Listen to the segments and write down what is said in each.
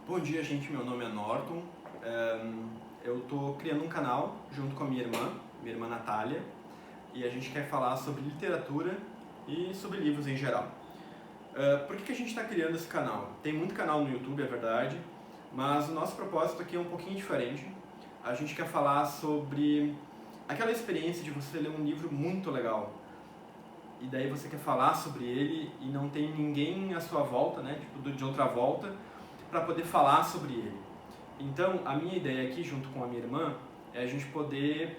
Bom dia, gente. Meu nome é Norton. Eu estou criando um canal junto com a minha irmã Natália, e a gente quer falar sobre literatura e sobre livros em geral. Por que a gente está criando esse canal? Tem muito canal no YouTube, é verdade, mas o nosso propósito aqui é um pouquinho diferente. A gente quer falar sobre aquela experiência de você ler um livro muito legal, e daí você quer falar sobre ele e não tem ninguém à sua volta, né, tipo de outra volta, para poder falar sobre ele. Então, a minha ideia aqui, junto com a minha irmã, é a gente poder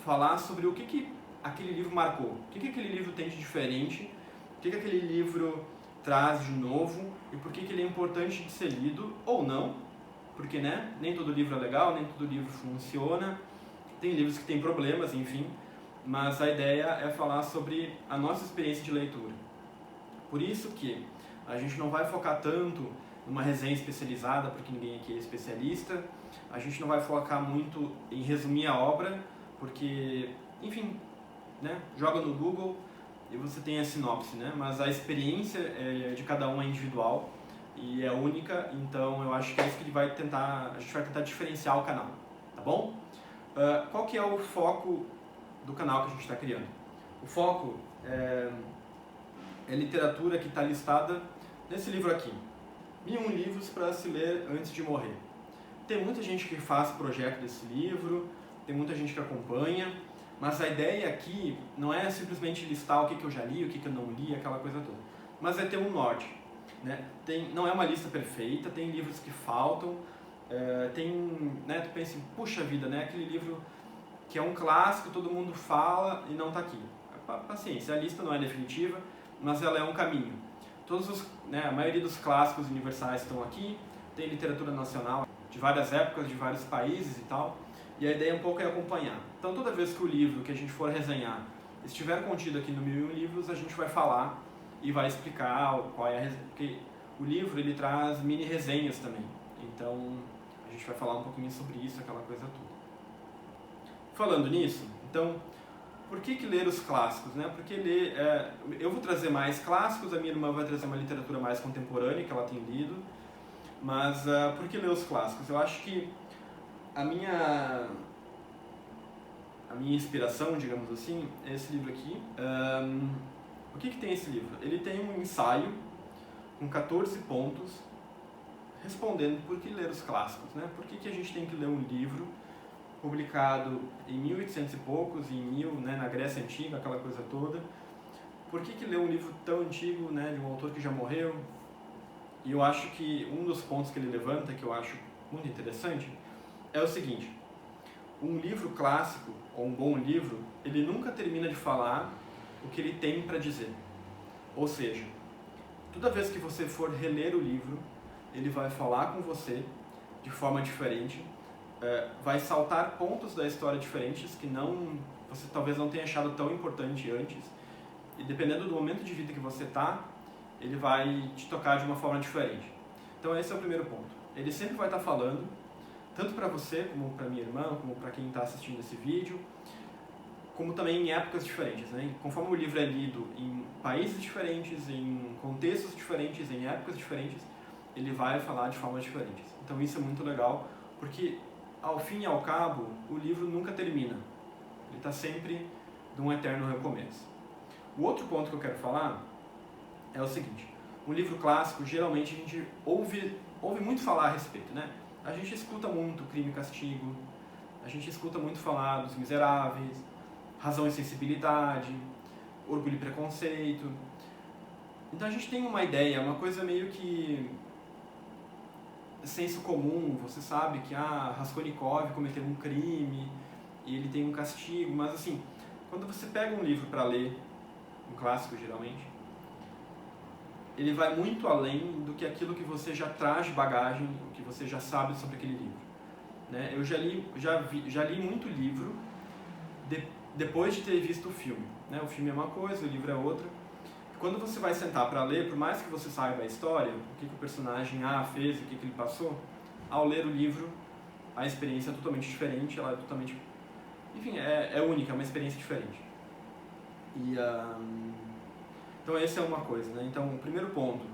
falar sobre o que aquele livro marcou, o que aquele livro tem de diferente, o que aquele livro traz de novo e por que ele é importante de ser lido ou não, porque né, nem todo livro é legal, nem todo livro funciona, tem livros que têm problemas, enfim, mas a ideia é falar sobre a nossa experiência de leitura. Por isso que a gente não vai focar tanto numa resenha especializada, porque ninguém aqui é especialista. A gente não vai focar muito em resumir a obra, porque, enfim, né, joga no Google e você tem a sinopse, né? Mas a experiência de cada um é individual e é única, então eu acho que é isso que a gente vai tentar diferenciar o canal, tá bom? Qual que é o foco do canal que a gente está criando? O foco é literatura que está listada nesse livro aqui. 1001 livros para se ler antes de morrer. Tem muita gente que faz projeto desse livro, tem muita gente que acompanha, mas a ideia aqui não é simplesmente listar o que eu já li, o que eu não li, aquela coisa toda, mas é ter um norte. Né? Não é uma lista perfeita, tem livros que faltam, né, tu pensa, puxa vida, né, aquele livro que é um clássico, todo mundo fala e não está aqui. Paciência, a lista não é definitiva, mas ela é um caminho. A maioria dos clássicos universais estão aqui, tem literatura nacional de várias épocas, de vários países e tal, e a ideia um pouco é acompanhar. Então toda vez que o livro que a gente for resenhar estiver contido aqui no 1001 livros, a gente vai falar e vai explicar qual é a resenha, porque o livro ele traz mini resenhas também, então a gente vai falar um pouquinho sobre isso, aquela coisa toda. Falando nisso, então, por que ler os clássicos? Né? Porque eu vou trazer mais clássicos, a minha irmã vai trazer uma literatura mais contemporânea que ela tem lido, mas por que ler os clássicos? Eu acho que a minha inspiração, digamos assim, é esse livro aqui. O que tem esse livro? Ele tem um ensaio com 14 pontos respondendo por que ler os clássicos. Né? Por que a gente tem que ler um livro publicado em 1800 e poucos, né, na Grécia Antiga, aquela coisa toda. Por que ler um livro tão antigo, né, de um autor que já morreu? E eu acho que um dos pontos que ele levanta, que eu acho muito interessante, é o seguinte: um livro clássico, ou um bom livro, ele nunca termina de falar o que ele tem para dizer. Ou seja, toda vez que você for reler o livro, ele vai falar com você de forma diferente, vai saltar pontos da história diferentes que você talvez não tenha achado tão importante antes, e dependendo do momento de vida que você está, ele vai te tocar de uma forma diferente. Então esse é o primeiro ponto. Ele sempre vai estar falando, tanto para você, como para minha irmã, como para quem está assistindo esse vídeo, como também em épocas diferentes. Né? Conforme o livro é lido em países diferentes, em contextos diferentes, em épocas diferentes, ele vai falar de formas diferentes. Então isso é muito legal, porque ao fim e ao cabo, o livro nunca termina. Ele está sempre de um eterno recomeço. O outro ponto que eu quero falar é o seguinte: um livro clássico, geralmente a gente ouve muito falar a respeito, né? A gente escuta muito Crime e Castigo, a gente escuta muito falar dos Miseráveis, Razão e Sensibilidade, Orgulho e Preconceito. Então a gente tem uma ideia, uma coisa meio que senso comum, você sabe que Raskolnikov cometeu um crime e ele tem um castigo, mas assim, quando você pega um livro para ler, um clássico geralmente, ele vai muito além do que aquilo que você já traz de bagagem, o que você já sabe sobre aquele livro. Né? Eu já li muito livro depois de ter visto o filme. Né? O filme é uma coisa, o livro é outra. Quando você vai sentar para ler, por mais que você saiba a história, o que o personagem A fez, o que ele passou, ao ler o livro, a experiência é totalmente diferente, ela é totalmente... Enfim, é única, é uma experiência diferente. Então essa é uma coisa, né? Então, o primeiro ponto,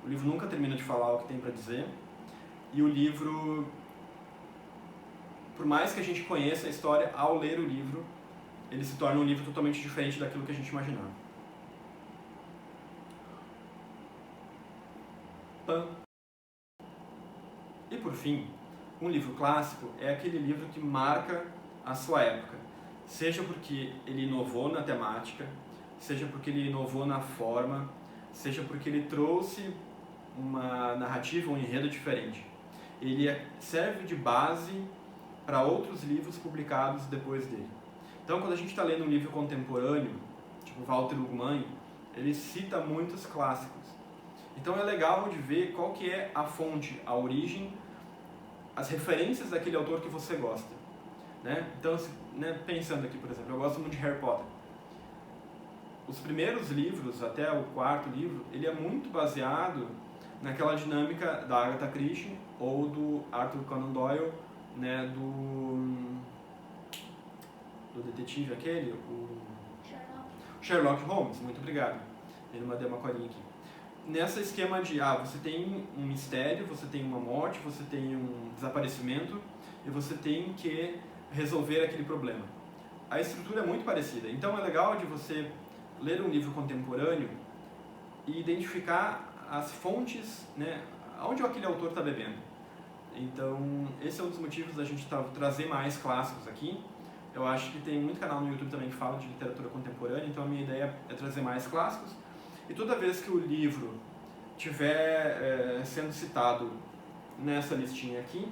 o livro nunca termina de falar o que tem para dizer. e o livro, por mais que a gente conheça a história, ao ler o livro, ele se torna um livro totalmente diferente daquilo que a gente imaginava. E por fim, um livro clássico é aquele livro que marca a sua época, seja porque ele inovou na temática, seja porque ele inovou na forma, seja porque ele trouxe uma narrativa, um enredo diferente. Ele serve de base para outros livros publicados depois dele. Então, quando a gente está lendo um livro contemporâneo, tipo Walter Ugumãe, ele cita muitos clássicos. Então é legal de ver qual que é a fonte, a origem, as referências daquele autor que você gosta. Né? Então, pensando aqui, por exemplo, eu gosto muito de Harry Potter. Os primeiros livros, até o quarto livro, ele é muito baseado naquela dinâmica da Agatha Christie ou do Arthur Conan Doyle, né, do detetive aquele, o Sherlock Holmes, muito obrigado. Ele mandou uma colinha aqui. Nesse esquema de, você tem um mistério, você tem uma morte, você tem um desaparecimento e você tem que resolver aquele problema. A estrutura é muito parecida, então é legal de você ler um livro contemporâneo e identificar as fontes, né, onde aquele autor está bebendo. Então, esse é um dos motivos da gente trazer mais clássicos aqui. Eu acho que tem muito canal no YouTube também que fala de literatura contemporânea, então a minha ideia é trazer mais clássicos. E toda vez que o livro estiver sendo citado nessa listinha aqui,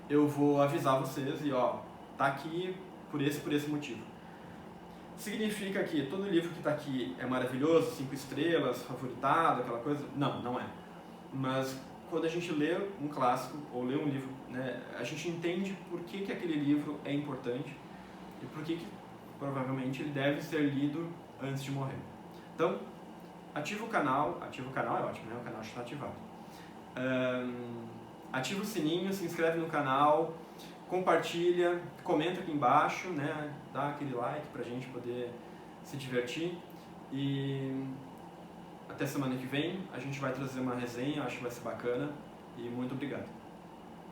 eu vou avisar vocês e tá aqui por esse motivo. Significa que todo livro que está aqui é maravilhoso, 5 estrelas, favoritado, aquela coisa? Não, não é. Mas quando a gente lê um clássico ou lê um livro, né, a gente entende por que aquele livro é importante e por que provavelmente ele deve ser lido antes de morrer. Então, ativa o canal é ótimo, né? O canal está ativado. Ativa o sininho, se inscreve no canal, compartilha, comenta aqui embaixo, né? Dá aquele like pra gente poder se divertir. E até semana que vem, a gente vai trazer uma resenha, acho que vai ser bacana. E muito obrigado.